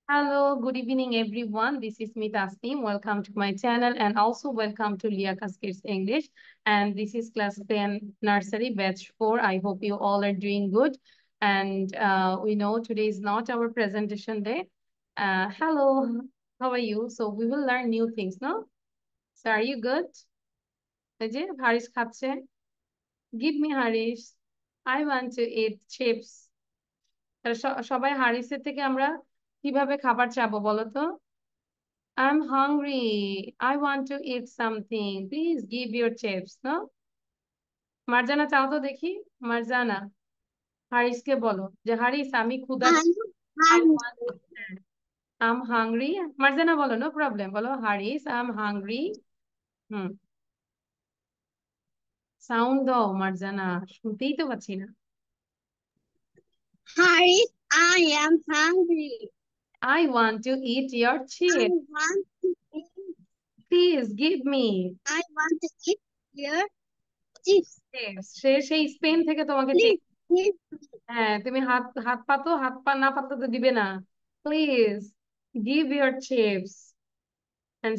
Hello, good evening, everyone. This is me, Tasneem. Welcome to my channel and also welcome to Liakas Kids English. And this is class 10 nursery batch 4. I hope you all are doing good. And we know today is not our presentation day. Hello, how are you? So we will learn new things, no? So are you good? এই যে হারিস খাচ্ছে। Give me Harish. I want to eat chips. তাহলে সবাই হারিসের থেকে আমরা কিভাবে খাবার চাবো বলো তো? I'm hungry. I want to eat something. Please give your chips, no? Marjana চাও তো দেখি। মার্জানা হারিসকে বলো যে হারিস আমি ক্ষুধার্ত। I want to eat. I'm hungry. Marjana বলো নো প্রবলেম বলো হারিস I'm hungry. হুম সাউন্ড দাও মার্জানা শুনতেই তো পাচ্ছি না। Harris, I am hungry. I want to eat your I chips. want to eat. Please give me I want to eat your chips. chips. সেই Spain থেকে তোমাকে Please give. হ্যাঁ তুমি হাত হাত পাতো হাত পা না পাতলে তো দিবে না please give your chips and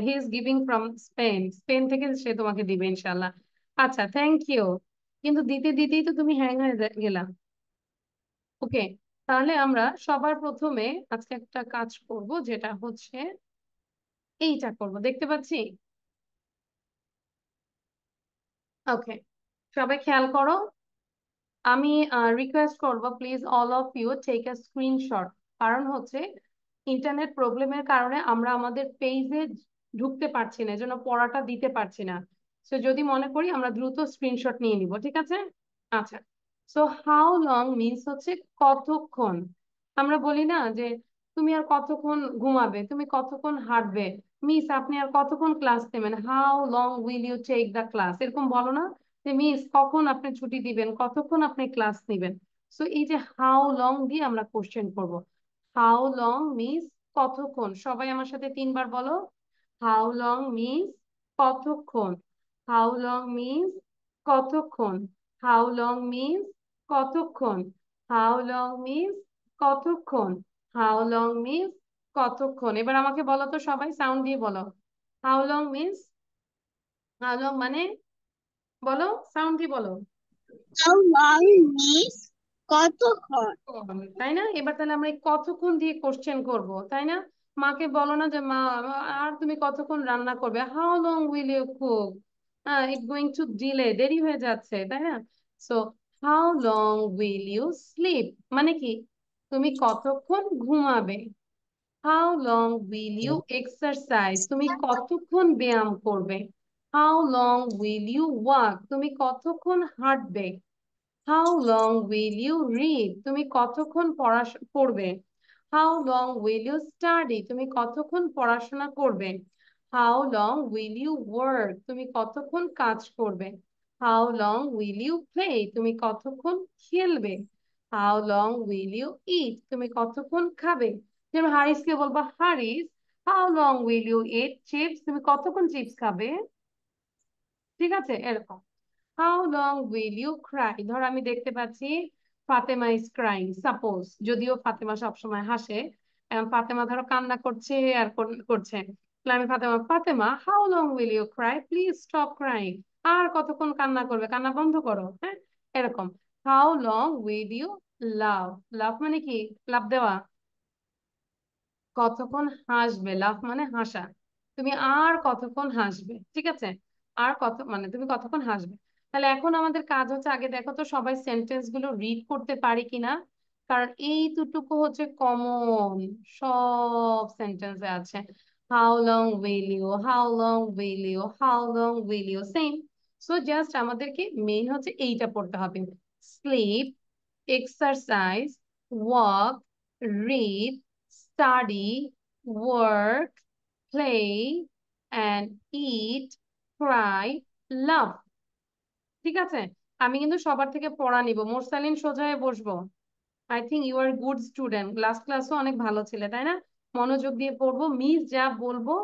he is giving from Spain থেকে সে তোমাকে দিবে ইনশাল্লাহ আচ্ছা থ্যাংক ইউ কিন্তু দিতে দিতেই তো তুমি হ্যাং হয়ে গেলা ওকে তাহলে আমরা সবার প্রথমে আজকে একটা কাজ করব যেটা হচ্ছে এইটা করব দেখতে পাচ্ছি ওকে সবাই খেয়াল করো আমি রিকোয়েস্ট করব please all of you take a screenshot কারণ হচ্ছে ইন্টারনেট প্রবলেমের কারণে আমরা আমাদের পেজে ঢুকতে পারছি না এজন্য পড়াটা দিতে পারছি না সো যদি মনে করি আমরা দ্রুত স্ক্রিনশট নিয়ে নিব ঠিক আছে আচ্ছা সো হাউ লং মিন্স হচ্ছে কতক্ষণ আমরা বলি না যে তুমি আর কতক্ষণ ঘুমাবে তুমি কতক্ষণ হাঁটবে মিস আপনি আর কতক্ষণ ক্লাস নেবেন how long will you take the class এরকম বলো না যে মিস কখন আপনি ছুটি দিবেন কতক্ষণ আপনি ক্লাস নেবেন সো এই যে হাউ লং দিয়ে আমরা কোশ্চেন করব হাউ লং মিন্স কতক্ষণ সবাই আমার সাথে 3 বার বলো হাউ লং মিন্স কতক্ষণ হাউ লং মিন্স কতক্ষণ হাউ লং মিন্স কতক্ষণ হাউ লং মিন্স কতক্ষণ হাউ লং মিন্স কতক্ষণ এবার আমাকে বলো তো সবাই সাউন্ড দিয়ে বলো how long means how long মানে বলো সাউন্ড দিয়ে বলো How long is কতক্ষণ? তাই না এবার তাহলে আমরা এই কতক্ষণ দিয়ে কোশ্চেন করব তাই না মাকে বলো না যে মা আর তুমি কতক্ষণ রান্না করবে how long will you cook it going to delay দেরি হয়ে যাচ্ছে তাই না so how long will you sleep মানে কি তুমি কতক্ষণ ঘুমাবে how long will you exercise তুমি কতক্ষণ ব্যায়াম করবে how long will you walk তুমি কতক্ষণ হাঁটবে how long will you read তুমি কতক্ষণ পড়বে how long will you study তুমি কতক্ষণ পড়াশোনা করবে how long will you work তুমি কতক্ষণ কাজ করবে how long will you play তুমি কতক্ষণ খেলবে how long will you eat তুমি কতক্ষণ খাবে যেমন হারিসকে বলবো Haris how long will you eat chips তুমি কতক্ষণ চিপস খাবে ঠিক আছে এরকম how long will you cry ধর আমি দেখতে পাচ্ছি ফাতেমা ইজ ক্রাইং সাপোজ যদিও ফাতেমা সবসময় হাসে এখন ফাতেমা ধরো কান্না করছে আর করছে তাহলে আমি Fatema Fatema how long will you cry please stop crying আর কতক্ষণ কান্না করবে কান্না বন্ধ করো হ্যাঁ এরকম how long will you love love মানে কি লাভ দেওয়া কতক্ষণ হাসবে লাভ মানে হাসা তুমি আর কতক্ষণ হাসবে ঠিক আছে আর কত মানে তুমি কতক্ষণ হাসবে তাহলে এখন আমাদের কাজ হচ্ছে আগে দেখো তো সবাই সেন্টেন্স গুলো রিড করতে পারি কিনা কারণ এই দুটুকু হচ্ছে কমন সব সেন্টেন্সে আছে how long will you how long will you how long will you same so just আমাদেরকে মেইন হচ্ছে এইটা পড়তে হবে sleep exercise walk read study, work, play, and eat, cry, love. ঠিক আছে আমি কিন্তু সবার থেকে পড়া নিব মোরসালিন সোজা হয়ে বসবো I think you are good student last ক্লাসও অনেক ভালো ছিলে তাই না মনোযোগ দিয়ে পড়বো মিস যা বলবো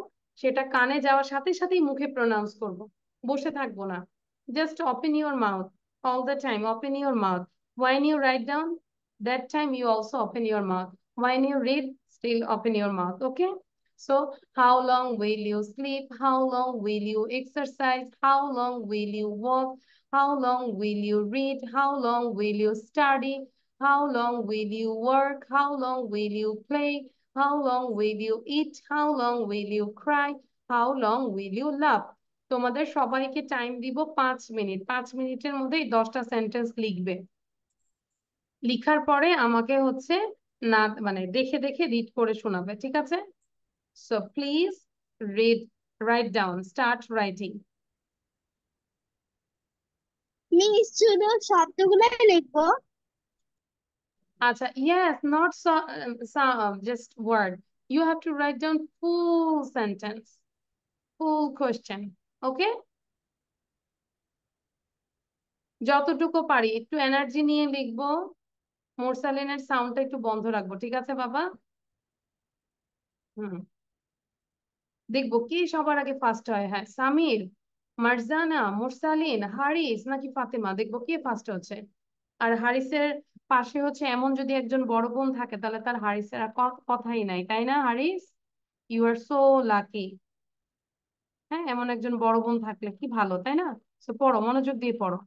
সেটা কানে যাওয়ার সাথে সাথেই মুখে প্রনাউন্স করব বসে থাকবো না just open your mouth all the time open your mouth when you write down that time you also open your mouth when you read Still open your mouth, okay? So, how long will you sleep? How long will you exercise? How long will you walk? How long will you read? How long will you study? How long will you work? How long will you play? How long will you eat? How long will you cry? How long will you laugh? তোমাদের সবাইকে time দিব 5 minute. 5 মিনিটের মধ্যে এই 10টা sentence লিখবে। লিখার পরে আমাকে হচ্ছে না মানে দেখে দেখে রিড করে শোনাবে, ঠিক আছে? So please read, write down, start writing. Miss শুধু শব্দগুলাই লিখবো? আচ্ছা, yes, not just word. You have to write down full sentence, full question. Okay? যতটুকু পারি একটু এনার্জি নিয়ে লিখবো। মোরসালিনের সাউন্ডটা একটু বন্ধ রাখবো, ঠিক আছে বাবা? হুম, দেখবো কে সবার আগে ফার্স্ট হয়। হ্যাঁ, সামির, মারজানা, মুরসালিন, হারিস নাকি ফাতেমা, দেখবো কে ফার্স্ট হচ্ছে। আর হারিসের পাশে হচ্ছে এমন যদি একজন বড় বোন থাকে তাহলে তার হারিসের আর কথাই নাই, তাই না Haris? You are so lucky. হ্যাঁ, এমন একজন বড় বোন থাকলে কি ভালো, তাই না? তো পড়ো, মনোযোগ দিয়ে পড়ো।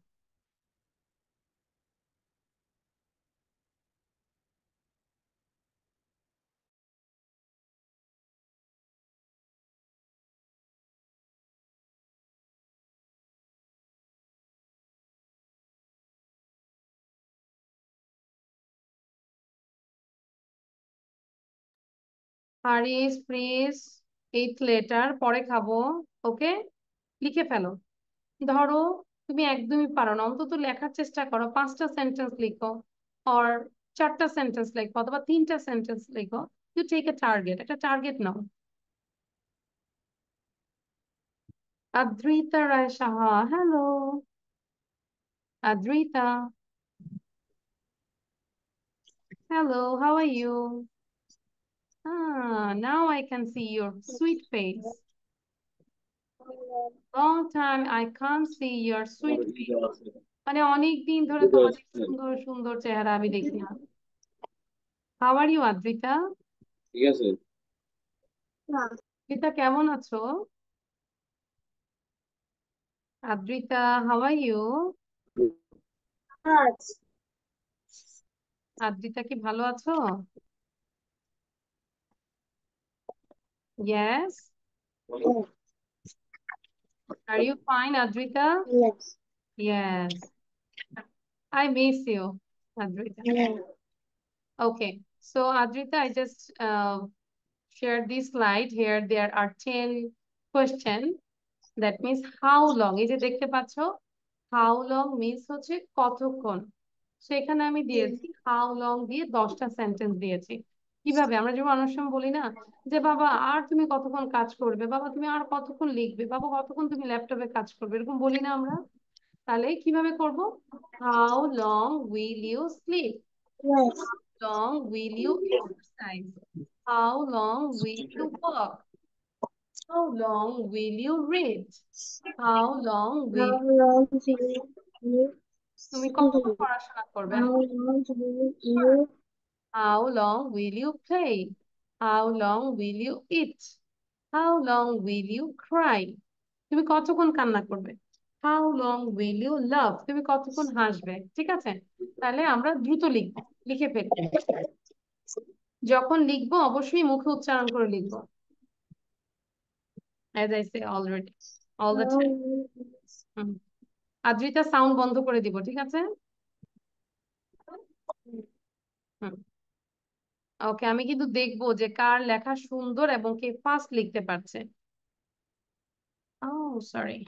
হারিস প্লিজ, 8 লেটার পরে খাবো। ওকে, লিখে ফেলো। ধরো তুমি একদমই পারো না, অন্তত লেখার চেষ্টা করো। 5টা সেন্টেন্স লিখো, আর 4টা সেন্টেন্স লিখো, অথবা 3টা সেন্টেন্স লিখো। ইউ টেক এ টার্গেট, একটা টার্গেট নাও। Adrita Roy Saha, hello Adrita. Hello, how are you? Now I can see your sweet face. Long time I can't see your sweet face. মানে অনেক দিন ধরে তোমাদের সুন্দর সুন্দর চেহারা আমি দেখি না। How are you Adrita? ঠিক আছে। আদ্রিতা কেমন আছো? Adrita, how are you? Adrita কি ভালো আছো? Yes. Are you fine, Adrita? Yes. Yes. I miss you, Adrita. Okay. So, Adrita, I just shared this slide here. There are 10 questions. That means how long? এই যে দেখতে পাচ্ছ, how long means হচ্ছে কতক্ষণ। So, এখানে আমি দিয়েছি how long দিয়ে 10টা সেন্টেন্স দিয়েছি। কিভাবে আমরা যেমন অনেক সময় বলি না যে বাবা আর তুমি কতক্ষণ কাজ করবে, বাবা তুমি আর কতক্ষণ লিখবে, বাবা কতক্ষণ তুমি ল্যাপটপে কাজ করবে, এরকম বলি না আমরা? তাহলে কিভাবে করব? How long will you sleep? Yes. Long will you exercise? How long will you walk? How long will you read? How long will, How long will you তুমি কতক্ষণ sleep? পড়াশোনা করবে? How long will you How long will you play? How long will you eat? How long will you cry? তুমি কতক্ষণ কান্না করবে? How long will you laugh? তুমি কতক্ষণ হাসবে? ঠিক আছে, তাহলে আমরা দ্রুত লিখবো, লিখে ফেলি। যখন লিখবো অবশ্যই মুখে উচ্চারণ করে লিখবো, as I say already, all the how time. will hmm. Adrita sound বন্ধ করে দিব, ঠিক আছে? হুম। ওকে, আমি কিন্তু দেখবো যে কার লেখা সুন্দর এবং কে ফাস্ট লিখতে পারছে। Oh, sorry.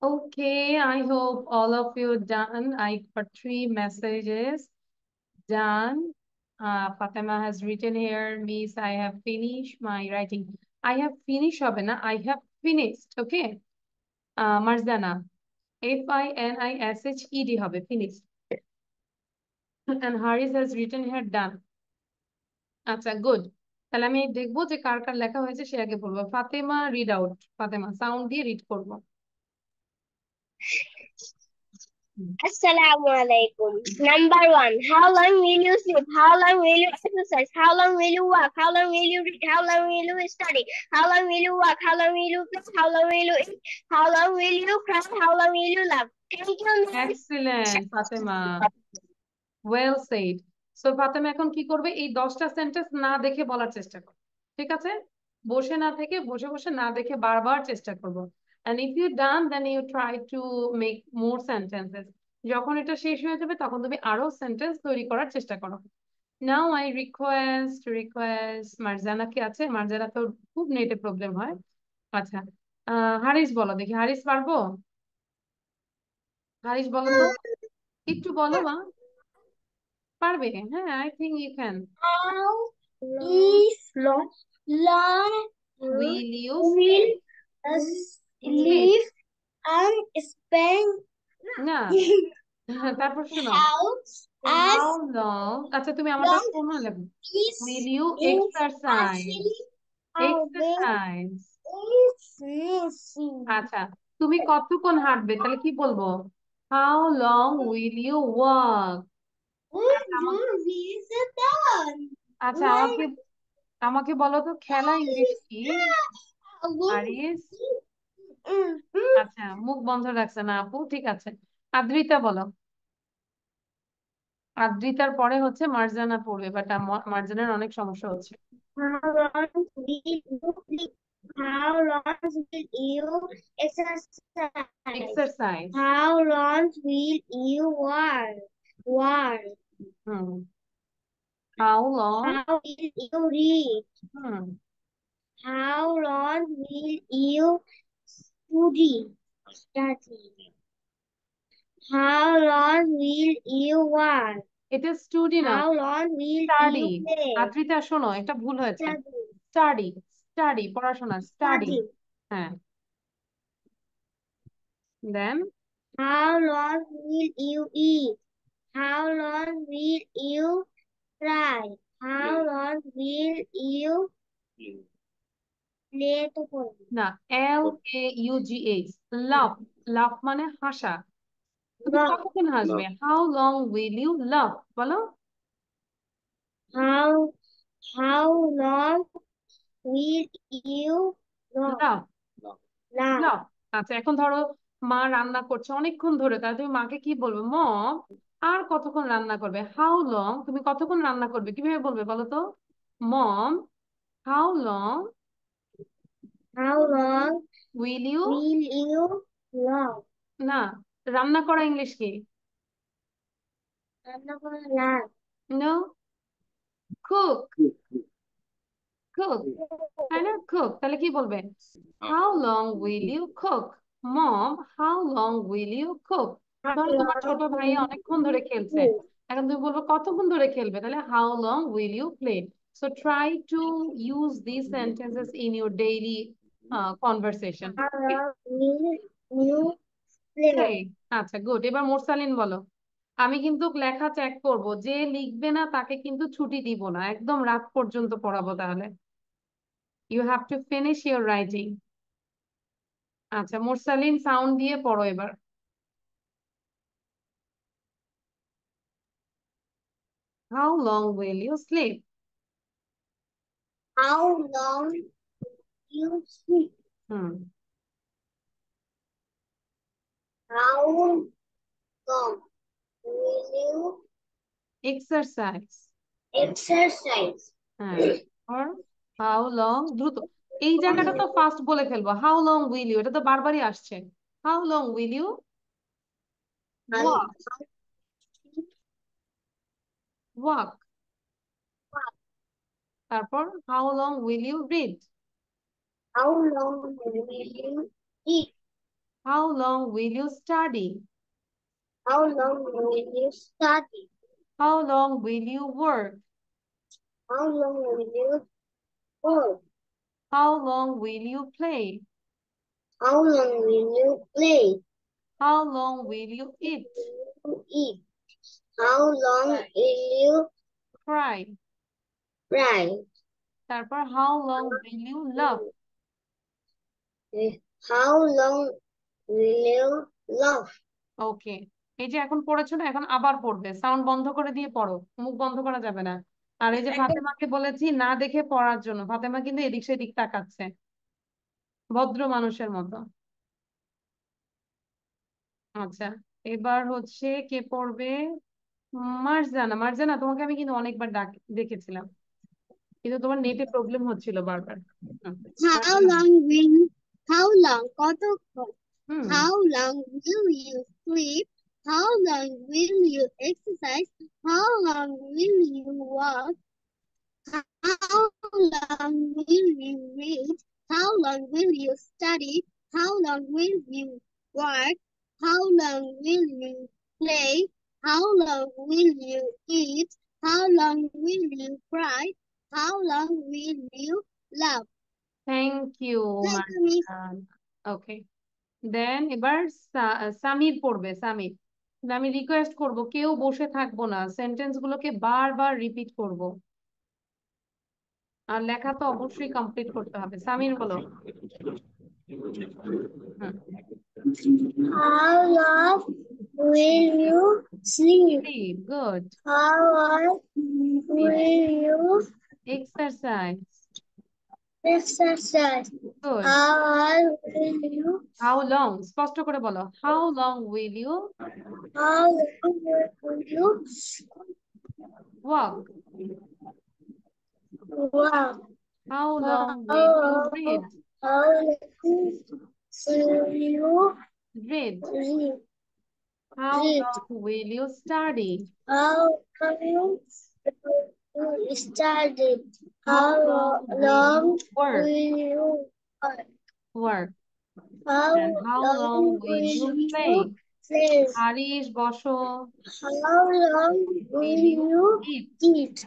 Okay, I hope all of you done. I got 3 messages done. Fatima has written here, Miss, I have finished my writing. I have finished হবে না, I have finished. Okay. Marzana, FINISHED হবে, finished. And Haris has written here done. আচ্ছা, good. তাহলে আমি দেখবো যে কার কার লেখা হয়েছে, সে আগে বলবো। Fatema, read out. Fatema sound দিয়ে রিড করবো। Assalamu alaikum. Number one, how long will you sleep? How long will you exercise? How long will you walk? How long will you read? How long will you study? How long will you walk? How long will you play? How long will you eat? How long will you cry? How long will you laugh? Thank you, miss. Excellent Fatema, well said. So Fatema এখন কি করবে, এই 10টা sentence না দেখে বলার চেষ্টা করবে, ঠিক আছে? বসে না থেকে, বসে বসে না দেখে বারবার চেষ্টা করবো। And if you done then you try to make more sentences. যখন এটা শেষ হয়ে যাবে তখন তুমি আরো সেন্টেন্স তৈরি করার চেষ্টা করো। নাও আই রিকোয়েস্ট মার্জানা, কি আছে? মার্জানা তো খুব নেটে প্রবলেম হয়। আচ্ছা, হারিস বলো দেখি, হারিস পারবো? হারিস বলো তো, একটু বলো মা। পারবে? হ্যাঁ, I think you can. How is long will you will us sleep? live and spend না। তারপর শোনো, house হাউ as লং, আচ্ছা তুমি আমারটা long শোনো লেখো। is will you is exercise? actually how will exercise. is missing. আচ্ছা, তুমি কতক্ষণ হাঁটবে, তাহলে কি বলবো? How long will you walk? What আচ্ছা do আমাকে, we sit down? আচ্ছা Why আমাকে আমাকে বলো তো, খেলা ইংলিশ is কি? that? আরিস, আচ্ছা মুখ বন্ধ রাখছে না আপু, ঠিক আছে। আদ্রিতা বলো। আদ্রিতার পরে হচ্ছে মার্জানা পড়বে, বাট মার্জানার অনেক সমস্যা হচ্ছে। How long will you sleep? How long will you exercise? Exercise. How long will you work? Hmm, how long. How will you read? Hmm, How long will you study? How long will you work? এটা study না, How long will study. you play? Adrita শোনো, একটা ভুল হয়েছে। Study. Study, study পড়াশোনা, study. Study. হ্যাঁ, দেন How long will you eat? How long will you cry? How long will you play to play? না, LAUGH, লাভ। Love মানে হাসা। তুমি Love. কতক্ষণ হাসবে? How long will you love, বলো। How long will you love? Love, Love. লাভ। আচ্ছা এখন ধরো মা রান্না করছে অনেকক্ষণ ধরে, তাহলে তুমি মাকে কি বলবে? মম, আর কতক্ষণ রান্না করবে? হাউ লং, তুমি কতক্ষণ রান্না করবে, কিভাবে বলবে বলো তো? Mom, how long How long will you, will you love? না, রান্না করা ইংলিশ কি? I'm not gonna love. No, cook, cook, তাই না? কুক, তাহলে কি বলবে? How long will you cook? Hmm, how long will you cook? How ধরো তোমার long ছোট ভাই will অনেকক্ষণ ধরে খেলছে, you এখন তুমি বলবো কতক্ষণ ধরে খেলবে, তাহলে how long will you play? So try to use this sentences in your daily conversation. How long will you play? আচ্ছা গুড, এবার মোরসালিন বলো। আমি কিন্তু লেখা চেক করব, যে লিখবে না তাকে কিন্তু ছুটি দিব না, একদম রাত পর্যন্ত পড়াবো তাহলে। You have to finish your writing. আচ্ছা মোরসালিন সাউন্ড দিয়ে পড়ো এবার। How long will you sleep? How long you sleep? Hmm, How long will you exercise. exercise? হ্যাঁ, আর হাউ লং, দ্রুত। এই জায়গাটা তো ফাস্ট বলে ফেলবো, হাউ লং উইল ইউ, এটা তো বারবারই আসছে। How long will you How walk? Walk. তারপর how long will you read? long will you eat? How long will you study? How long will you study? How long will you work? How long will you work? How long will you play? How long will you play? How long will you eat? You eat? How long will you Cry. ride? তারপর how long will you love? How long will you laugh? ওকে, এই যে এখন পড়েছো না, এখন আবার পড়বে, sound বন্ধ করে দিয়ে পড়ো, মুখ বন্ধ করা যাবে না। আর এই যে ফাতেমাকে বলেছি না দেখে পড়ার জন্য, ফাতেমা কিন্তু এদিক সেদিক তাকাচ্ছে ভদ্র মানুষের মতো। আচ্ছা, এবার হচ্ছে কে পড়বে? মার্জানা। মার্জানা, তোমাকে আমি কিন্তু অনেকবার দেখেছিলাম, কিন্তু তোমার নেটে প্রবলেম হচ্ছিল বারবার। হুম, How Marjana. long will how long কতক্ষণ? হুম। How long will you sleep? How long will you exercise? How long will you walk? How long will you read? How long will you study? How long will you work? How long will you play? How long will you eat? How long will you cry? How long will you laugh? Thank you Thank you, Miss. Marjana. Okay, then এবার সামির পড়বে। সামির, আমি request করব, কেউ বসে থাকবো না, sentence গুলোকে বারবার রিপিট করব, আর লেখা তো অবশ্যই কমপ্লিট করতে হবে। সামির বলো। Hmm. How long will you sleep? Good. How long will you exercise. exercise? Good. How long will you how long, স্পষ্ট করে বলো, how long will you how long will you walk? walk? How long will you How read? long will you read. read? How Read? Long will you study? How long you study? How long How will you long work? will you work? Work. How And how long long will will you play? you play? হারিস বসো। How long Will will you you eat? eat?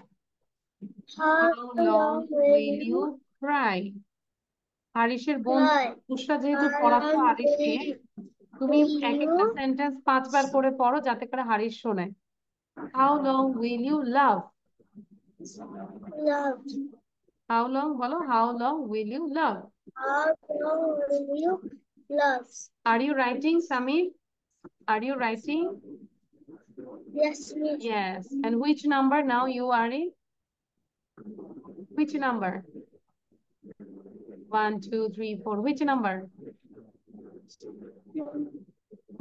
How How long long will will you you cry? হারিসের বন্ধু cry? উষা যেহেতু How পড়াচ্ছো long হারিসকে, তুমি এক একটা you sentence 5 বার করে পড়ো যাতে করে হারিস শোনে। How long will you love? love? How long বলো, how long will you love? How long will you love? Are you writing Samir? Are you writing? Yes, miss. Yes. And which number now you are in? Which number? 1 2 3 4, which number?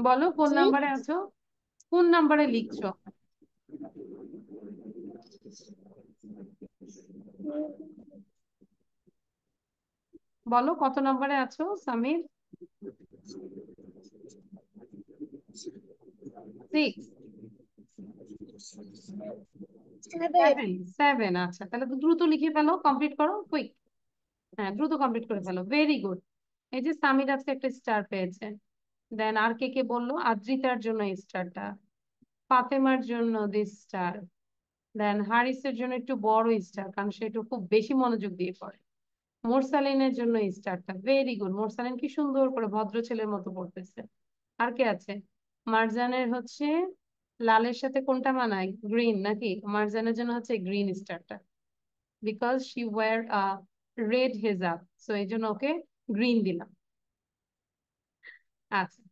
বলো কোন Three. নাম্বারে আছো, কোন নাম্বারে লিখছো? বলো কত নাম্বারে আছো সামির? 6? Seven. 7? আচ্ছা, তাহলে তো দ্রুত লিখে ফেলো, কমপ্লিট করো, কুইক। হ্যাঁ, দ্রুত কমপ্লিট করে ফেলো, ভেরি গুড। এই যে সামির আজকে একটা স্টার পেয়েছে। দেন আর কে কে বললো? আদ্রিতার জন্য এই স্টারটা, ফাতেমার জন্য দিস স্টার, দেন হারিসের জন্য একটু বড় স্টার, কারণ সে একটু খুব বেশি মনোযোগ দিয়ে পড়ে। মোরসালিনের জন্য এই স্টারটা, ভেরি গুড। মোরসালিন কি সুন্দর করে ভদ্র ছেলের মতো পড়তেছে। আর কে আছে? মারজানের হচ্ছে লালের সাথে কোনটা মানায়, গ্রিন নাকি? মারজানের জন্য হচ্ছে গ্রিন স্টারটা, বিকজ শি ওয়্যার রেড হেজাব, সো এই জন্য ওকে গ্রিন দিলাম। আচ্ছা,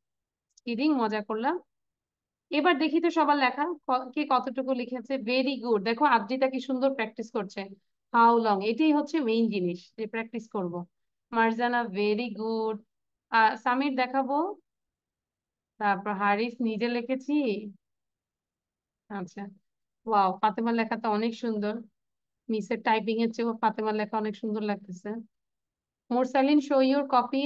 কিডিং, মজা করলাম। এবার দেখি তো সবার লেখা, কে কতটুকু লিখেছে। ভেরি গুড, দেখো আদ্রিতা কি সুন্দর প্র্যাকটিস করছে। হাউ লং, এটাই হচ্ছে মেইন জিনিস, যে প্র্যাকটিস করব। Marjana very good. সামির দেখাবো, তারপর হারিস নিজে লিখেছি। আচ্ছা, ওয়াও, ফাতেমার লেখাটা অনেক সুন্দর, মিসের টাইপিং এর চেয়েও ফাতেমার লেখা অনেক সুন্দর লাগতেছে। Morsalin show your copy.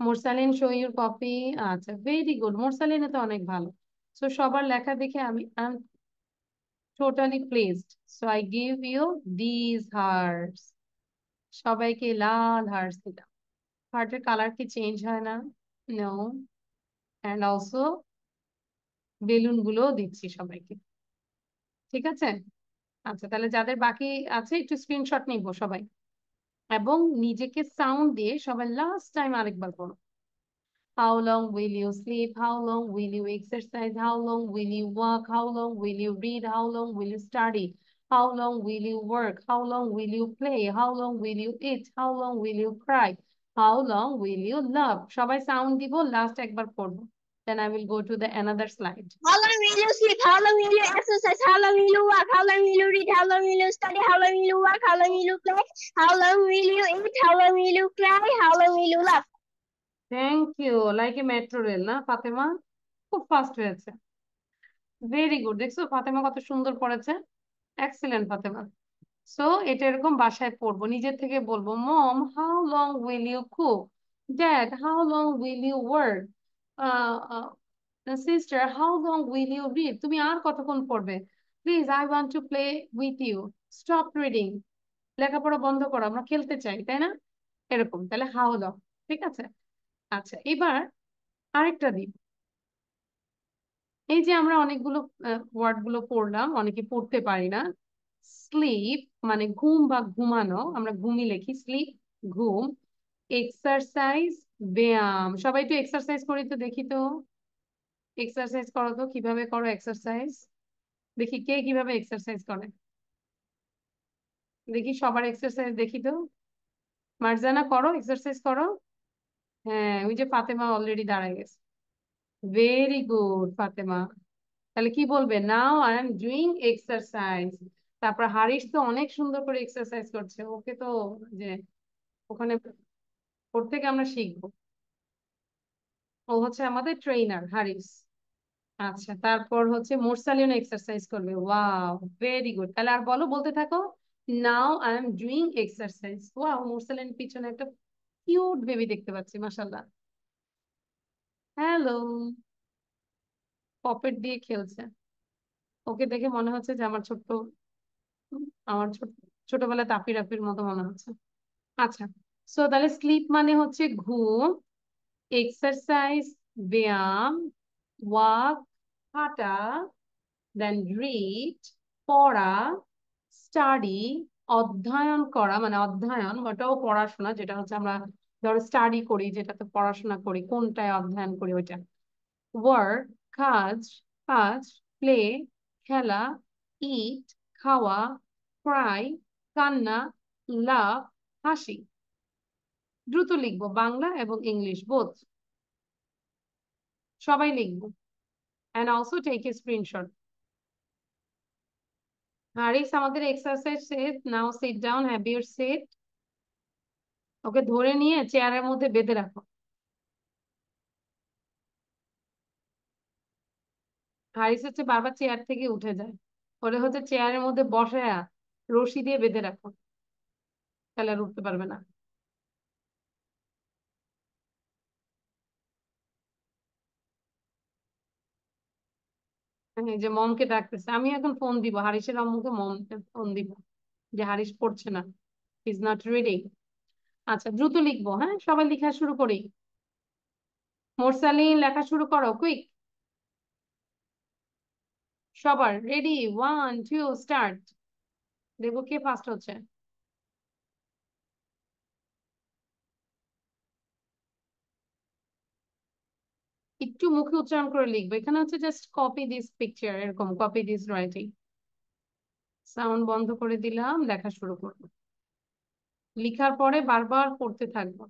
Morsalin show your copy. আচ্ছা, ভেরি গুড, মোরসালিনে তো অনেক ভালো। সো সবার লেখা দেখে আমি totally pleased, so I give you this hearts. সবাইকে লাল হার্টস দিলাম। হার্টের কালার কি চেঞ্জ হয় না? নো। অ্যান্ড অলসো বেলুন গুলোও দিচ্ছি সবাইকে। ঠিক আছে। আচ্ছা, তাহলে যাদের বাকি আছে একটু স্ক্রিনশট নিব সবাই, এবং নিজেকে সাউন্ড দিয়ে সবাই লাস্ট টাইম আরেকবার করো। How long will you sleep? How long will you exercise? How long will you walk? How long will you read? How long will you study? How long will you work? How long will you play? How long will you eat? How long will you cry? How long will you love? সবাই sound দিব, last একবার পড়বো। Then I will go to the another slide. How long will you sleep? How long will you exercise? How long will you walk? How long will you read? How long will you study? How long will you work? How long will you play? How long will you eat? How long will you cry? How long will you laugh? Thank you, like a metro rail না ফাতেমা? খুব fast হয়েছে। Very good, দেখছো ফাতেমা কত সুন্দর পড়েছে। Excellent Fatema. So এটা এরকম বাসায় পড়বো, নিজের থেকে বলবো, mom how long will you cook, dad how long will you work, sister how long will you read, তুমি আর কতক্ষণ পড়বে, please I want to play with you, stop reading, লেখাপড়া বন্ধ করো, আমরা খেলতে চাই, তাই না? এরকম, তাহলে হাউ লং। ঠিক আছে। আচ্ছা, এবার আরেকটা দিই। এই যে আমরা অনেকগুলো ওয়ার্ড গুলো পড়লাম, অনেকে পড়তে পারি না। স্লিপ মানে ঘুম বা ঘুমানো, আমরা ঘুমি লিখি, স্লিপ ঘুম। এক্সারসাইজ ব্যায়াম, সবাই একটু এক্সারসাইজ করি তো দেখি তো। এক্সারসাইজ করো তো, কিভাবে করো এক্সারসাইজ, দেখি কে কিভাবে এক্সারসাইজ করে, দেখি সবার এক্সারসাইজ দেখি তো। মার্জানা করো, এক্সারসাইজ করো। হ্যাঁ, ওই যে ফাতেমা অলরেডি দাঁড়ায় গেছে। Very good Fatema. তাহলে কি বলবে? Now I am doing exercise. তারপর হারিস তো অনেক সুন্দর করে এক্সারসাইজ করছে, ওকে তো যে ওখানে ওর থেকে আমরা শিখবো। ও হচ্ছে আমাদের ট্রেইনার হারিস। আচ্ছা, তারপর হচ্ছে মোরসালিন এক্সারসাইজ করবে। Wow, very good. তাহলে আর বলো, বলতে থাকো, now I am doing exercise. Wow, Morsalin পিছনে একটা কিউট বেবি দেখতে পাচ্ছি, মাশাআল্লাহ। হ্যালো। পপেট দিয়ে খেলছে, ওকে দেখে মনে হচ্ছে যে আমার ছোটবেলায় তাপি রাপির মতো মনে হচ্ছে। আচ্ছা, সো তাহলে স্লিপ মানে হচ্ছে ঘুম, এক্সারসাইজ ব্যায়াম, ওয়াক হাঁটা, দেন রিড পড়া, স্টাডি অধ্যয়ন করা, মানে অধ্যয়ন ওটাও পড়াশোনা, যেটা হচ্ছে আমরা ধরো স্টাডি করি, যেটাতে পড়াশোনা করি, কোনটায় অধ্যয়ন করি ওইটা। ওয়ার্ক কাজ, কাজ প্লে খেলা, ইট খাওয়া, ক্রাই কান্না, লাভ হাসি। দ্রুত লিখবো, বাংলা এবং ইংলিশ বোথ, সবাই লিখবো। And also take a screenshot. Haris, আমাদের এক্সারসাইজ শেষ, now sit down, have your seat. Okay ধরে নিয়ে চেয়ারের মধ্যে বেঁধে রাখো। হারিস হচ্ছে বারবার চেয়ার থেকে উঠে যায়, ওরে হচ্ছে চেয়ারের মধ্যে বসায়া রশি দিয়ে বেঁধে রাখো, তাহলে আর উঠতে পারবে না। এই যে মমকে ডাকতেছে, আমি এখন ফোন দিব হারিসের আম্মুকে, মমকে ফোন দিব যে হারিস পড়ছে না, ইজ নট রিডিং। আচ্ছা, দ্রুত লিখবো, হ্যাঁ সবাই লেখা শুরু করি। মোরসালিন লেখা শুরু করো, কুইক। সবার রেডি, 1 2 স্টার্ট। দেখবো কে ফার্স্ট হচ্ছে। একটু মুখে উচ্চারণ করে লিখবো, এখানে হচ্ছে জাস্ট কপি দিস পিকচার, এরকম কপি দিস রাইটিং। সাউন্ড বন্ধ করে দিলাম, লেখা শুরু করবো। লিখার পরে বারবার পড়তে থাকবো।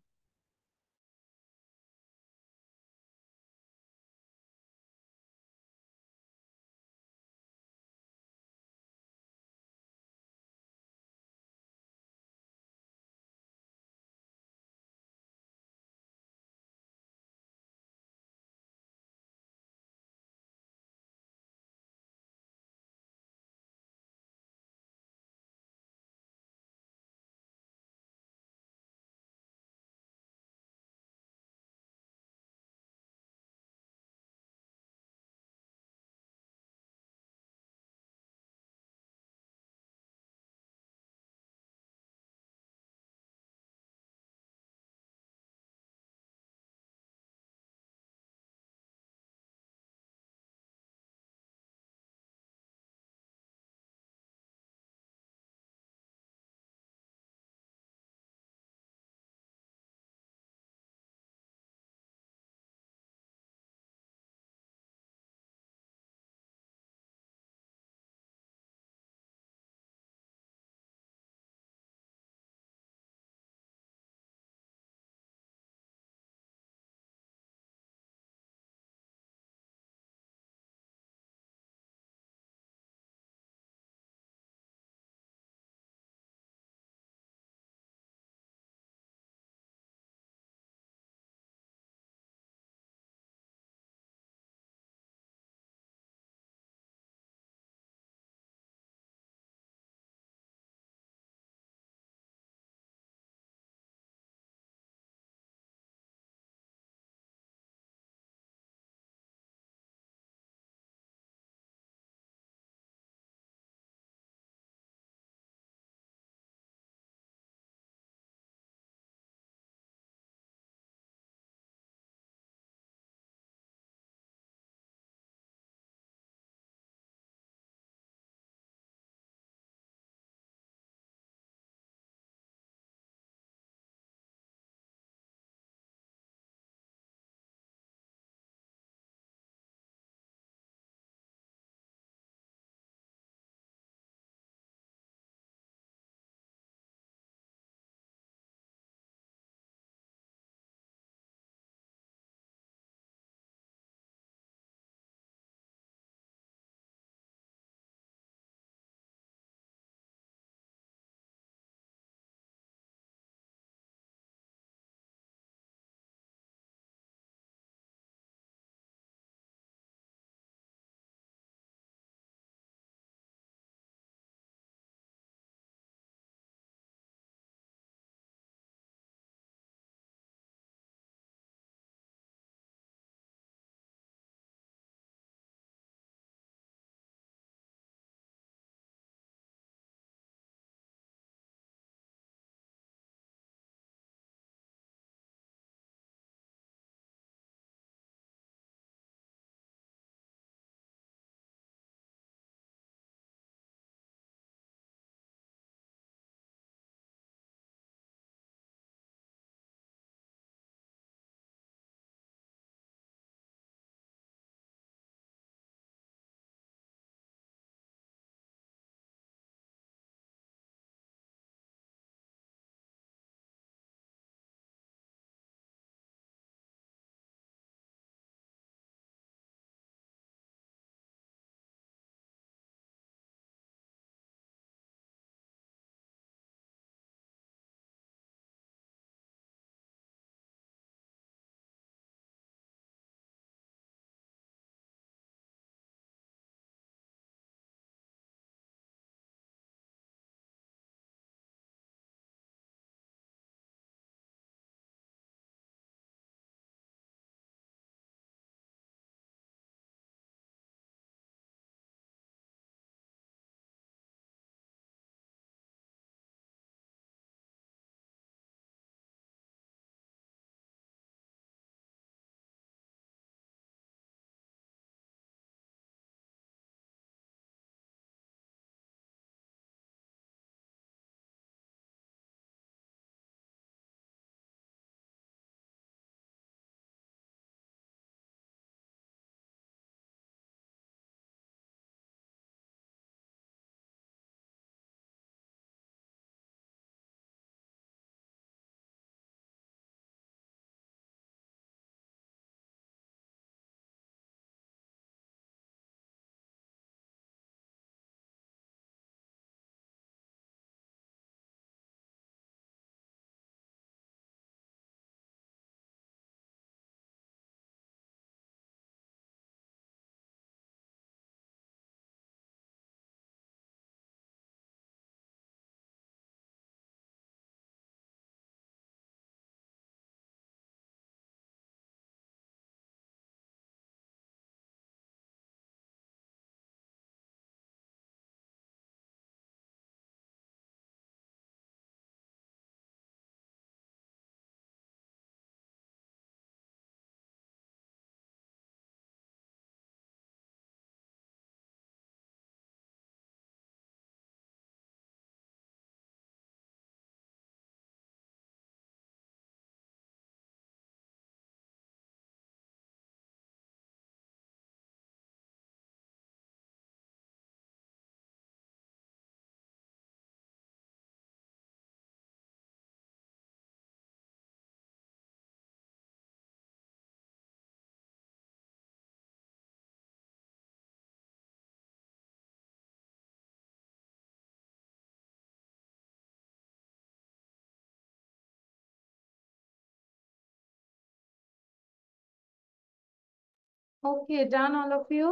Okay, done all of you?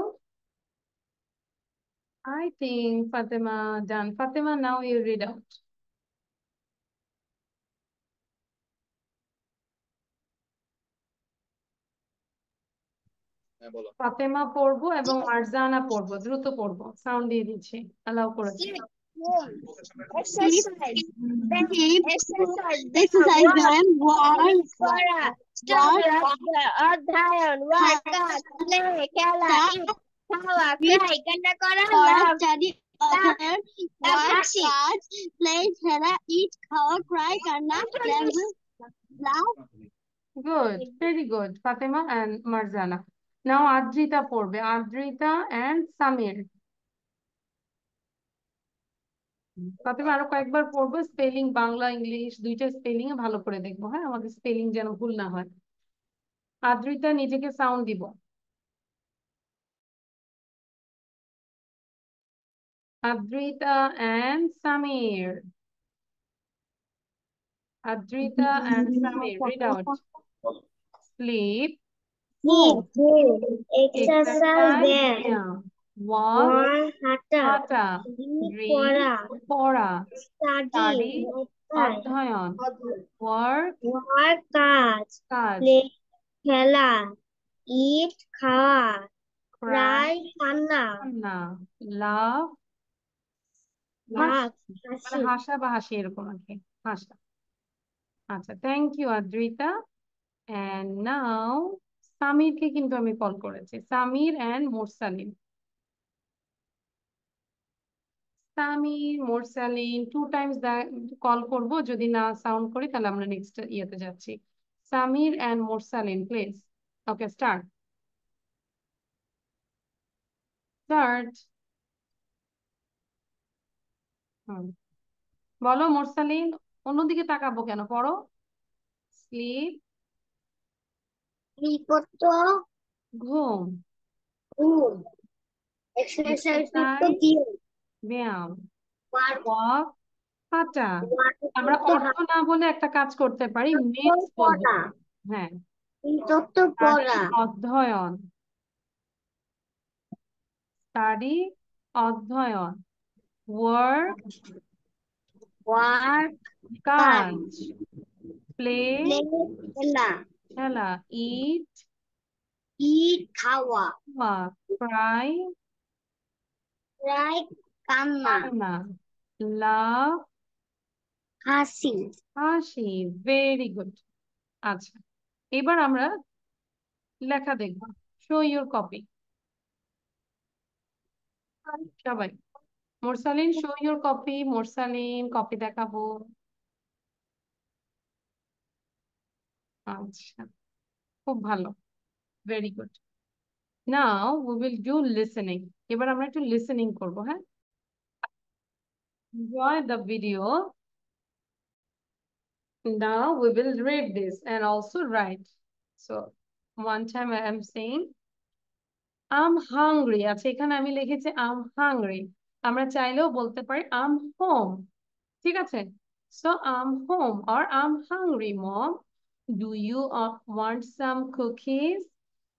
I think Fatima done. Fatima, now you read out. Fatema পড়বো এবং মার্জানা পড়বো, দ্রুত পড়বো, সাউন্ড দিয়ে দিচ্ছি, অ্যালাউ করেছি। Sleep, warm, exercise, then Keep exercise, then exercise work, them, read, work, পড়া, study, অধ্যয়ন, work, কাজ, play, খেলা, eat, খাওয়া, cry, কান্না করা, love, study, laugh, work, হাসি। কাজ, play, খেলা, eat, খাওয়া, cry, কান্না, laugh. Good, very good, Fatima and Marzana. Now Adrita পড়বে, Adrita and Samir. ফাতেমা আরো কয়েকবার পড়বো, স্পেলিং বাংলা ইংলিশ দুইটা স্পেলিং এ ভালো করে দেখবো, হ্যাঁ, আমাদের স্পেলিং যেন ভুল না হয়। আদ্রিতা নিজেকে সাউন্ড দিব। Adrita and Samir. Adrita and Samir, read out. Sleep, Eat, drink, exercise, exercise, then yeah. Walk, work, হাঁটা, হাঁটা, read, read, পড়া, পড়া, study, study, অধ্যয়ন, work, work, কাজ, কাজ, play, খেলা, eat, খাওয়া, cry, cry, কান্না, কান্না, laugh, laugh, মানে হাসি। হাসা বা হাসি এরকম আর কি, হাসা। আচ্ছা, thank you Adrita. And now সামিরকে কিন্তু আমি কল করেছি, সামির and মোরসালিন। Samir Morsalin two times call করব, যদি না সাউন্ড করি তাহলে আমরা নেক্সট ইয়েতে যাচ্ছি। Samir and Morsalin please. Okay, start. Start. বলো মোরসালিন, অন্যদিকে তাকাবো কেন, পড়ো। স্লিপ, বিপত্ত, ঘুম, ঘুম, এক্সারসাইজ, এক্সারসাইজ, দিন, ব্যায়াম, ওয়ার্ক, ওয়াক, হাঁটা। আমরা ওয়ার্ক, অর্থ না বলে একটা কাজ করতে পারি, মিনস বলবো। পড়া, হ্যাঁ, বিপত্ত, স্টাডি, পড়া, অধ্যয়ন, স্টাডি, অধ্যয়ন, ওয়ার্ক, ওয়ার্ক, কাজ, কাজ, প্লে, প্লে, খেলা, খেলা, ইট, ইট, খাওয়া, ক্রাই, ক্রাই, কান্না, কান্না, লাভ, হাসি। হাসি। Very good. আচ্ছা, এবার আমরা লেখা দেখব। Show your copy. সবাই, Morsalin show your copy, Morsalin copy দেখাবো। আচ্ছা, খুব ভালো, very good. Now we will do listening. এবার আমরা একটু লিসেনিং করবো, হ্যাঁ। Enjoy the video. Now we will read this and also write. So one time I am saying I'm hungry. আচ্ছা, এখানে আমি লিখেছি I'm hungry। আমরা চাইলেও বলতে পারি I'm home। ঠিক আছে? So I'm home or I'm hungry, mom. Do you want some cookies?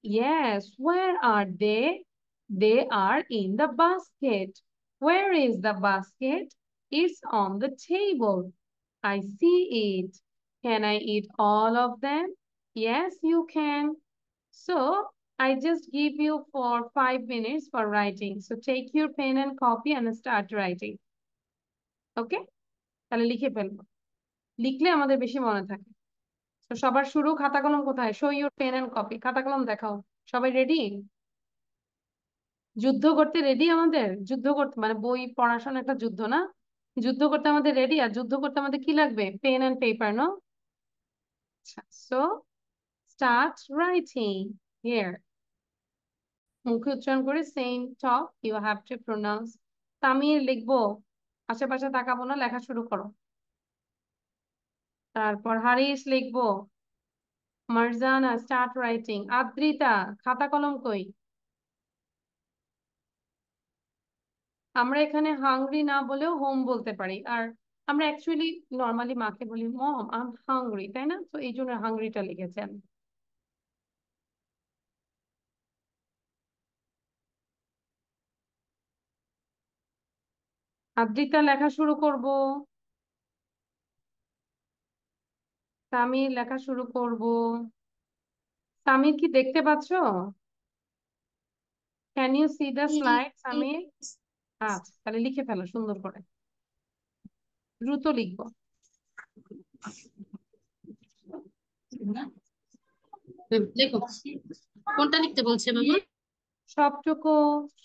Yes. Where are they? They are in the basket. Where is the basket? It's on the table. I see it. Can I eat all of them? Yes, you can. So I just give you for 5 minutes for writing. So take your pen and copy and start writing. Okay? তাহলে লিখে ফেলবো, লিখলে আমাদের বেশি মনে থাকে। তো সবার শুরু, খাতা কলম কোথায়? Show your pen and copy, খাতা কলম দেখাও। সবাই রেডি? যুদ্ধ করতে রেডি? আমাদের যুদ্ধ করতে মানে বই পড়াশোনা একটা যুদ্ধ না? যুদ্ধ করতে আমাদের রেডি। আর যুদ্ধ করতে আমাদের কি লাগবে? Pen and paper, no? So start writing here. মুখে উচ্চারণ করে same talk you have to pronounce. Tamir লিখবো, আশেপাশে তাকাবো না, লেখা শুরু করো। তারপর হারিস লিখবো। Marjana start writing. আদ্রিতা খাতা কলম কই? আমরা এখানে হাংরি না বলেও হোম বলতে পারি। আর আমরা অ্যাকচুয়ালি নর্মালি মাকে বলি মম আই এম হাংরি, তাই না? তো এই জন্য হাংরিটা লিখেছেন। আদ্রিতা লেখা শুরু করব, সামির লেখা শুরু করব। সামির কি দেখতে পাচ্ছো? Can you see the slide Samir? আচ্ছা, তাহলে লিখে ফেলো সুন্দর করে, দ্রুত লিখবো। লেখো, কোনটা লিখতে বলছে বাবা? সবটুকু,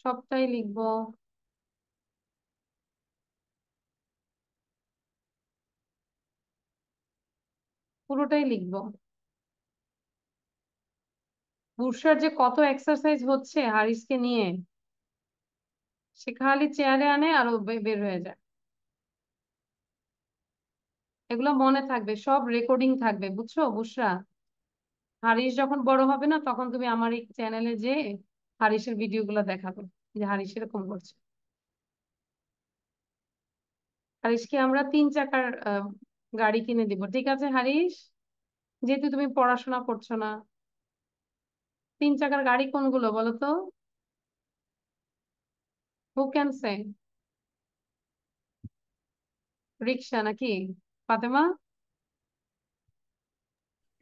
সবটাই লিখবো। পুরোটাই লিখবো। বুরসার যে কত এক্সারসাইজ হচ্ছে হারিসকে নিয়ে, সে খালি চেয়ারে আনে আর ও বের হয়ে যায়। এগুলো মনে থাকবে, সব রেকর্ডিং থাকবে, বুঝছো বুসরা? হারিস যখন বড় হবে না, তখন তুমি আমার এই চ্যানেলে যে হারিসের ভিডিও গুলো দেখাবে, যে হারিস এরকম করছে। হারিসকে আমরা 3 চাকার গাড়ি কিনে দিব, ঠিক আছে হারিস? যেহেতু তুমি পড়াশোনা করছো না, 3 চাকার গাড়ি কোনগুলো বলো তো? Who can say? রিক্সা নাকি ফাতেমা?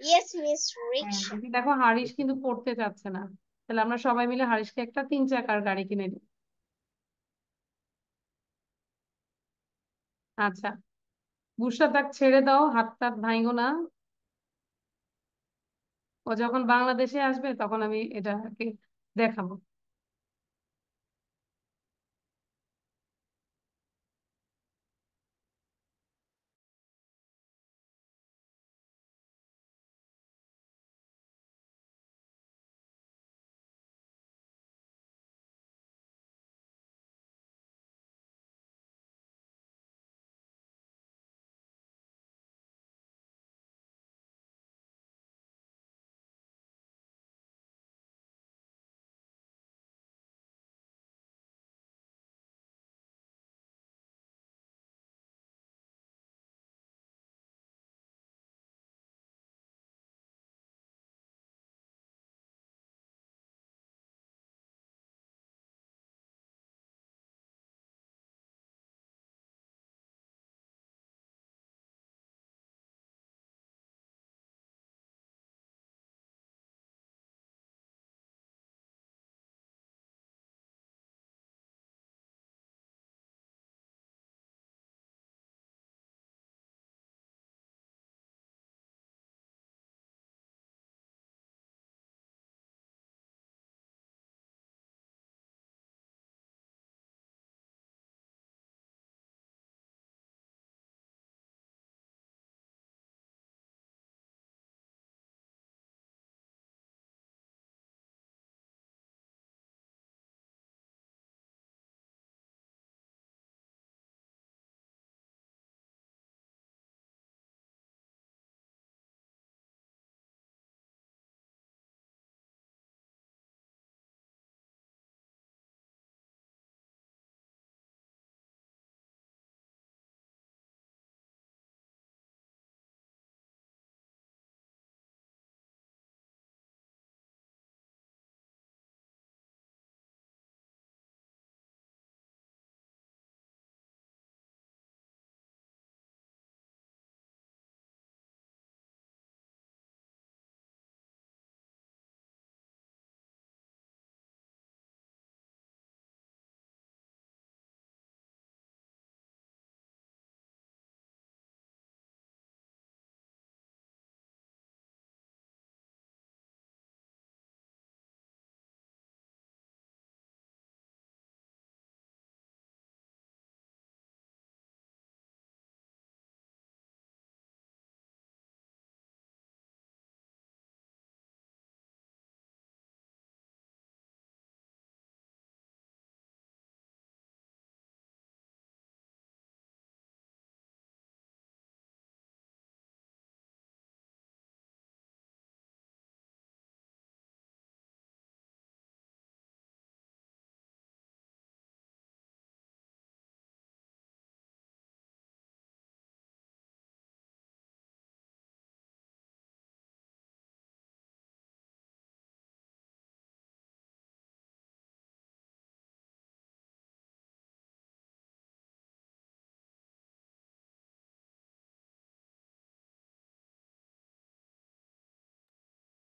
Yes, Miss হ্যাঁ, Rickshaw. কিন্তু দেখো হারিস কিন্তু পড়তে চাচ্ছে না, তাহলে আমরা সবাই মিলে হারিসকে একটা 3 চাকার গাড়ি কিনে দিই। আচ্ছা, বুসরা তাক ছেড়ে দাও, হাত টাত ভাঙো না। ও যখন বাংলাদেশে আসবে তখন আমি এটাকে দেখাবো।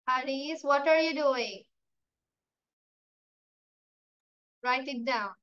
Haris, what are you doing? Write it down.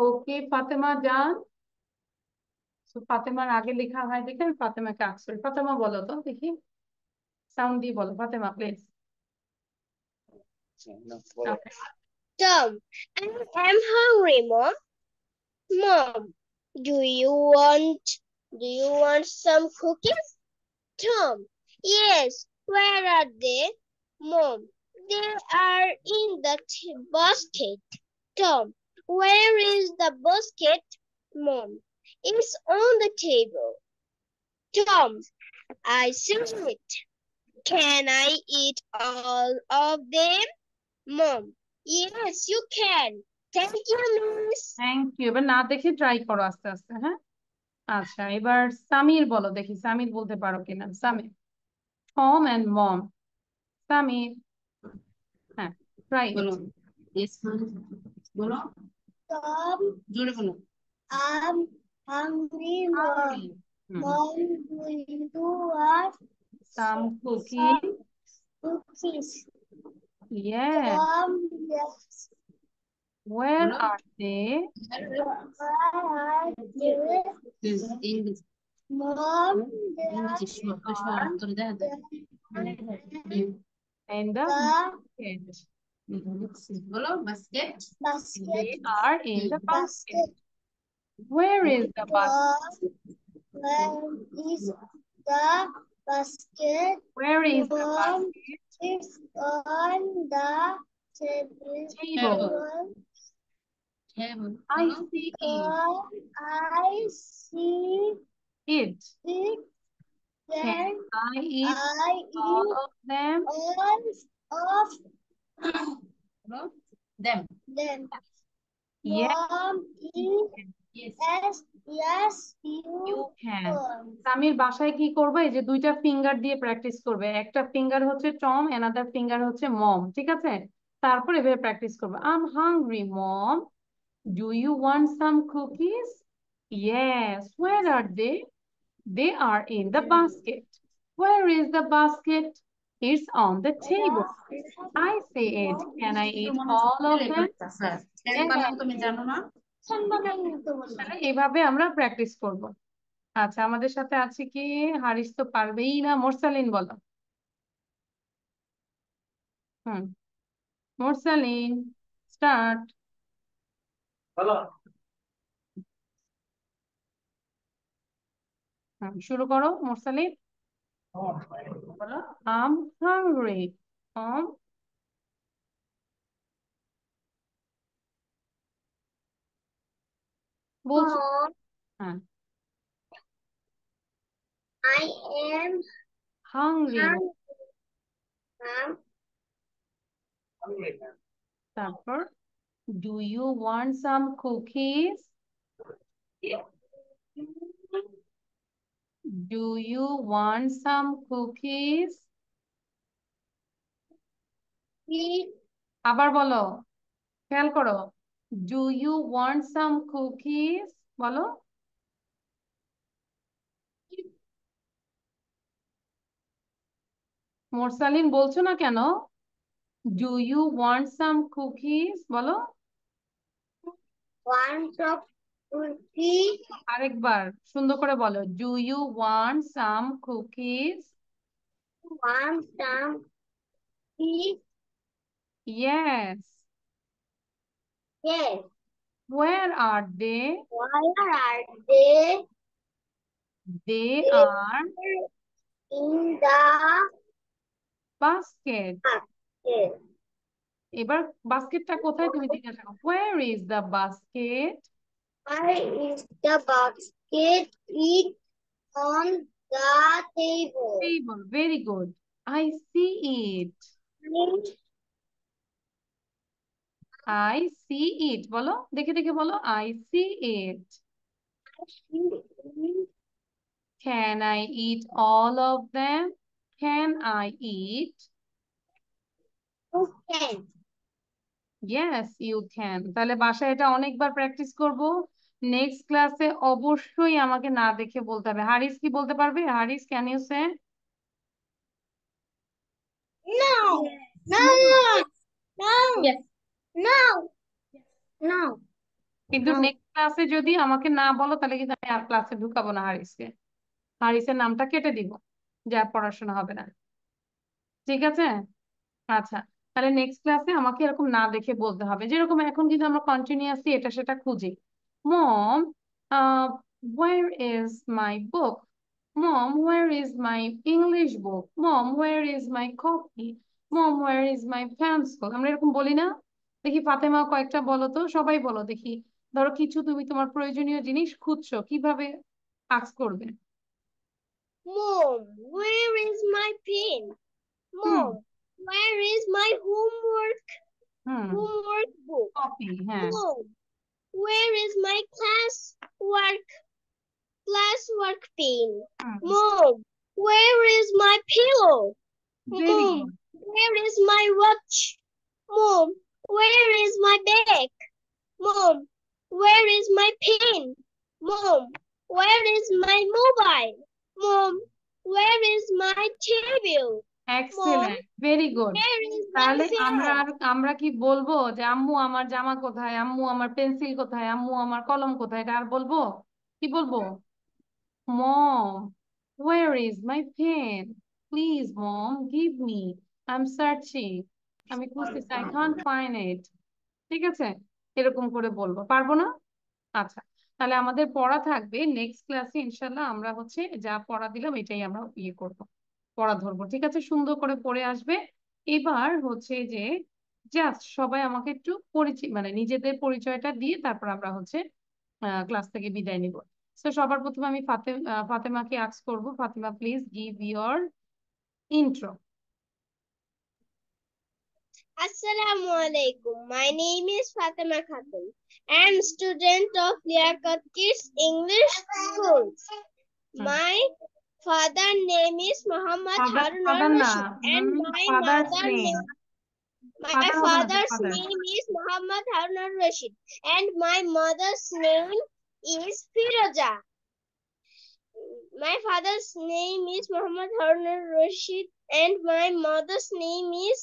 ওকে ফাতেমা যান। তো ফাতেমার আগে লেখা হয় দেখে আমি ফাতেমাকে আস্ক করি। ফাতেমা বলো তো দেখি, সাউন্ড দিয়ে বলো Fatema please. Okay. Tom, I'm hungry, Mom. Mom, do you want some cookies? Tom, yes. Where are they? Mom, they are in the basket. Tom, where is the basket? Mom, it's on the table. Tom, I see it. Can I eat all of them? Mom, yes, you can. Thank you, Miss. Thank you. এবার না দেখে try করো আস্তে আস্তে, হ্যাঁ। আচ্ছা এবার সামির বলো দেখি, সামির বলতে পারো কিনা। সামির, টম এন্ড মম। সামির, হ্যাঁ ট্রাই। বলো yes মানে বলো Tom, জোরে বলো I'm hungry, Mom. Hungry. Mom, do you want Some some cookies. cookies? Yes. Tom, yes. Where বলো are they? Where are they? English Mom, they English শব্দ are করে দেখা যায় In the the basket. বলো basket basket. They are in the basket. Basket. Where is the basket? Where is the basket? Where is the Mom, basket? it's on the table. Table. হ্যাঁ বলো I see it. Mom, I see It. it. Can Then I eat I all eat of them? all of বলো them them. Yes, Mom, yes yes, yes, you you can. can. Samir বাসায় কি করবে, এই যে দুইটা finger দিয়ে practice করবে। একটা ফিঙ্গার হচ্ছে টম, অ্যানাদার ফিঙ্গার হচ্ছে মম, ঠিক আছে? তারপর এভাবে প্র্যাকটিস করবে। I'm hungry, Mom. Do you want some cookies? Yes. Where are they? They are in the basket. Where is the basket? It's on the table. I see it. Can I eat all of them? Yes. তুমি জানো না তাহলে এভাবে আমরা practice করব। আচ্ছা আমাদের সাথে আছে কি, হারিস তো পারবেই না। মোরসালিন বলো। হুম, মোরসালিন স্টার্ট। শুরু করো মোরসালিন, বলো I'm hungry. বলছো। Mom, হ্যাঁ, I am hungry. hungry. তারপর do you want some cookies? Do you want some cookies? আবার বলো, খেয়াল করো। Do you want some cookies? বলো। মোরসালিন বলছো না কেন? Do you want some cookies? বলো। Want of cookies? আরেকবার সুন্দর করে বলো। Do you want some cookies? Want some cookies? Yes. Yes. Where are they? Where are they? They They are in the basket. basket. এবার বাস্কেটটা কোথায় তুমি জিজ্ঞাসা করো। Where is the basket? Where is the basket? It's on the table. Table. Very good. I see it. I see it. বলো, দেখে দেখে বলো। I see it. Can I eat all of them? Can I eat? You can. Yes, you can. তাহলে বাসায় এটা অনেকবার practice করব। Next ক্লাসে অবশ্যই আমাকে না দেখে বলতে হবে। হারিস কি বলতে পারবে? Haris, can you say? No. No. No. yes No. No. কিন্তু নেক্সট ক্লাসে যদি আমাকে না বলো তাহলে কিন্তু আমি আর ক্লাসে ঢুকাবো না হারিসকে। হারিসের নামটা কেটে দিব, যে আর পড়াশোনা হবে না। ঠিক আছে? আচ্ছা, তাহলে নেক্সট ক্লাসে আমাকে এরকম না দেখে বলতে হবে, যেরকম এখন কিন্তু আমরা কন্টিনিউয়াসলি এটা সেটা খুঁজি। Mom, where is my book? Mom, where is my English book? Mom, where is my copy? Mom, where is my pencil? আমরা এরকম বলি না? দেখি ফাতেমা কয়েকটা বলো তো, সবাই বলো দেখি। ধরো কিছু তুমি তোমার প্রয়োজনীয় জিনিস খুঁজছো, কিভাবে আস্ক করবে? Mom, where is my pen? Hmm Mom, where is my homework hmm book? Copy, হ্যাঁ। Mom, where is my classwork pen? Hmm, Mom, where is my pillow? Very Mom, good. where is my watch? Mom, where is my bag? Mom, where is my pen? Mom, where is my mobile? Mom, where is my table? Mom, excellent, very good. where is my তাহলে আমরা fan? আমরা কি বলবো যে আম্মু আমার জামা কোথায়, আম্মু আমার পেন্সিল কোথায়, আম্মু আমার কলম কোথায়? এটা আর বলবো? কি বলবো? মম, where is my pen? Please mom, give me. I'm searching. আমি খুঁজতেছি, I can't find it. ঠিক আছে? এরকম করে বলবো, পারবো না? আচ্ছা, তাহলে আমাদের পড়া থাকবে নেক্সট ক্লাসে ইনশাল্লাহ। আমরা হচ্ছে যা পড়া দিলাম এটাই আমরা ইয়ে করব, পড়া ধরবো। ঠিক আছে? সুন্দর করে পড়ে আসবে। এবার হচ্ছে যে জাস্ট সবাই আমাকে একটু পরিচয়, মানে নিজেদের পরিচয়টা দিয়ে তারপর আমরা হচ্ছে ক্লাস থেকে বিদায় নিব। তো সবার প্রথমে আমি ফাতেমাকে আস্ক করব। Fatema, please give your intro. Assalamu alaikum. My name is Fatima Khatun. I am student of Liaquat Kids English School. My father name is Muhammad Harun al father না, Rashid and my father's mother name. name my father হবে না তো, father's father. name is Muhammad Harun al Rashid and my mother's name is Firoja. My father's name is Muhammad Harun al Rashid and my mother's name is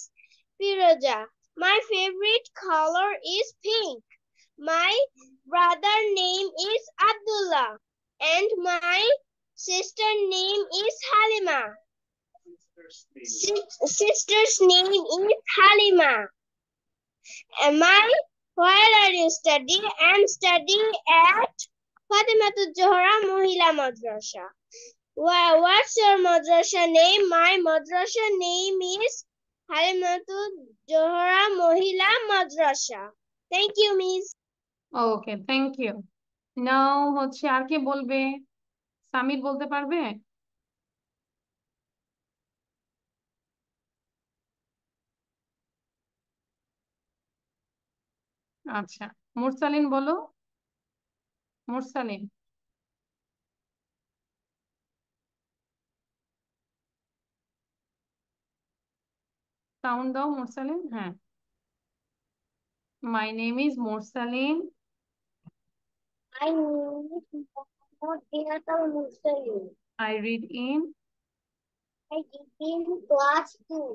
Firoja. My favorite color is pink. My brother name is Abdullah and my sister name is Halima. Sister's name is Halima. Where are you studying? I'm studying at Fatimatul Johra Mohila Madrasa. What's your madrasa name? My madrasa name is Halimatul Johra Mohila Madrasa. Thank you, Miss. Okay, thank you. Now হচ্ছে আর কে বলবে? সামির বলতে পারবে? আচ্ছা, মুরসালিন বলো। মুরসালিন, sound দাও মুরসালিন। হ্যাঁ। মাই নেম ইজ মুরসালিন। My name is Muhammad Dinatar Muslim. I read in. I begin class 2.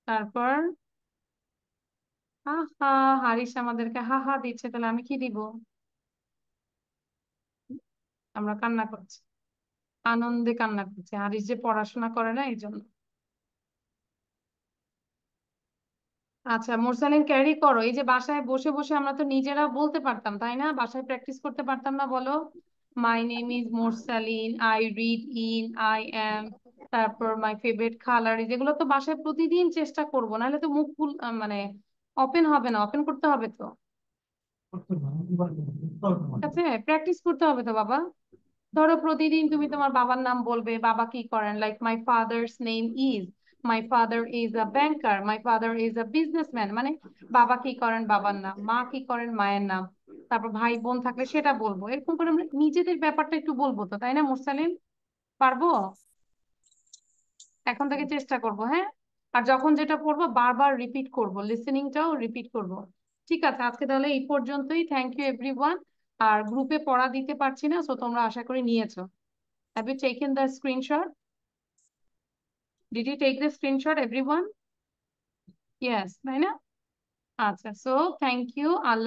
তারপর হা হা, হারিস আমাদেরকে হা হা দিচ্ছে, তাহলে আমি কি দিব? আমরা কান্না করছি, আনন্দে কান্না করছি। হারিস যে পড়াশোনা করে না এই জন্য। আচ্ছা মুরসালিন, ক্যারি করো। এই যে বাসায় বসে বসে আমরা তো নিজেরা বলতে পারতাম, তাই না? বাসায় প্র্যাকটিস করতে পারতাম না? বলো, মাই নেম ইজ মুরসালিন, I read in, I am, তারপর মাই ফেভারিট কালার। যেগুলো তো বাসায় প্রতিদিন চেষ্টা করবো, নাহলে তো মুখ মানে ওপেন হবে না। ওপেন করতে হবে তো, ঠিক আছে? প্র্যাকটিস করতে হবে তো বাবা। ধরো প্রতিদিন তুমি তোমার বাবার নাম বলবে, বাবা কি করেন, like my father's name is, my father is a banker, my father is a businessman. মানে বাবা কি করেন, বাবার নাম, মা কি করেন, মায়ের নাম। তারপর ভাই বোন থাকলে সেটা বলবো। এরকম করে আমরা নিজেদের ব্যাপারটা একটু বলবো তো, তাই না মুরসালিন? পারবো? এখন থেকে চেষ্টা করব, হ্যাঁ? আর যখন যেটা পড়বো বারবার রিপিট করব, লিসেনিংটাও রিপিট করব। ঠিক আছে, আজকে তাহলে এই পর্যন্তই। Thank you everyone. আর গ্রুপে পড়া দিতে পারছি না, সো তোমরা আশা করি নিয়েছো। Have you taken the screenshot? Did you take the screenshot, everyone? Yes, তাই না? আচ্ছা, সো থ্যাংক ইউ। আল্লাহ